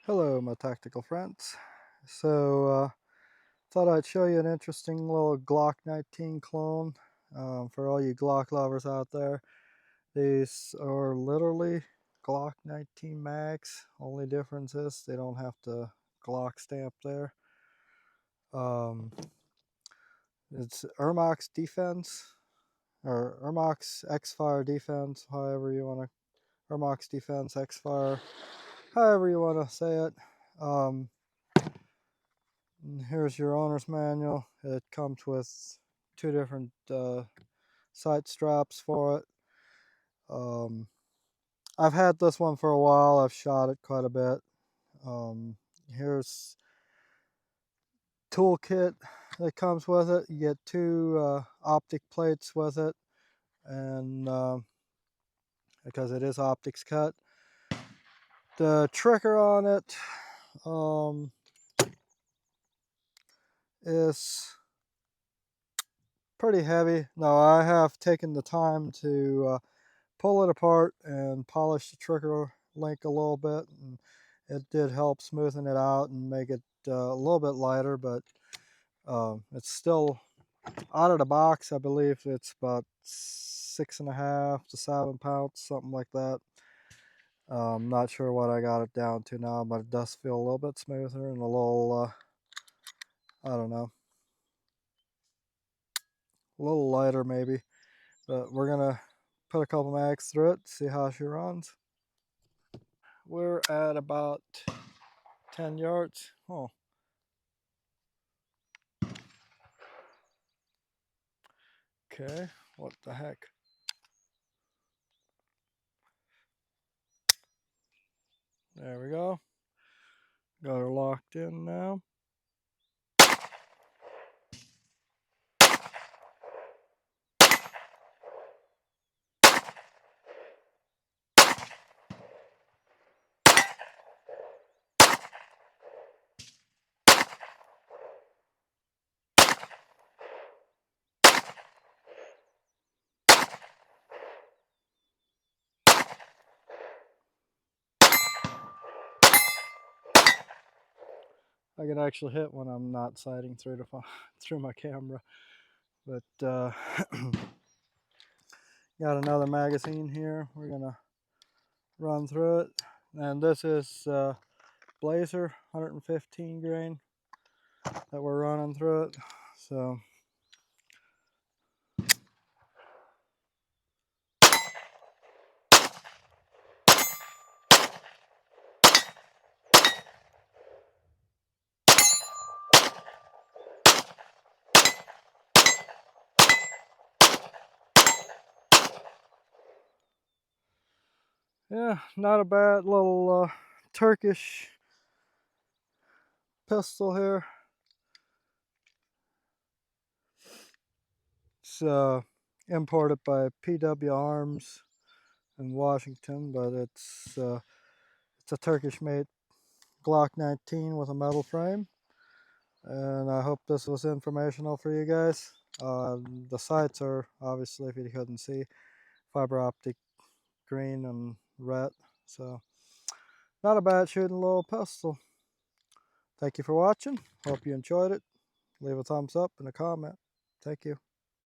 Hello, my tactical friends. Thought I'd show you an interesting little Glock 19 clone. For all you Glock lovers out there, these are literally Glock 19 mags. Only difference is they don't have the Glock stamp there. It's Ermox defense, or Ermox XFire defense, however you want to, Ermox defense XFire, however you want to say it. And here's your owner's manual. It comes with two different sight straps for it. I've had this one for a while. I've shot it quite a bit. Here's toolkit that comes with it. You get two optic plates with it, and because it is optics cut. The trigger on it is pretty heavy. Now I have taken the time to pull it apart and polish the trigger link a little bit, and it did help smoothen it out and make it a little bit lighter, but it's still out of the box. I believe it's about 6.5 to 7 pounds, something like that. I'm not sure what I got it down to now, but it does feel a little bit smoother and a little I don't know, a little lighter maybe. But we're gonna put a couple mags through it, see how she runs. We're at about 10 yards. Oh. Okay, what the heck? There we go. Got her locked in now. I can actually hit when I'm not sighting through through my camera. But got another magazine here. We're gonna run through it, and this is Blazer 115 grain that we're running through it. So yeah, not a bad little Turkish pistol here. It's imported by PW Arms in Washington, but it's a Turkish-made Glock 19 with a metal frame. And I hope this was informational for you guys. The sights are, obviously, if you couldn't see, fiber optic green and red. So not a bad shooting little pistol. Thank you for watching. Hope you enjoyed it. Leave a thumbs up and a comment. Thank you.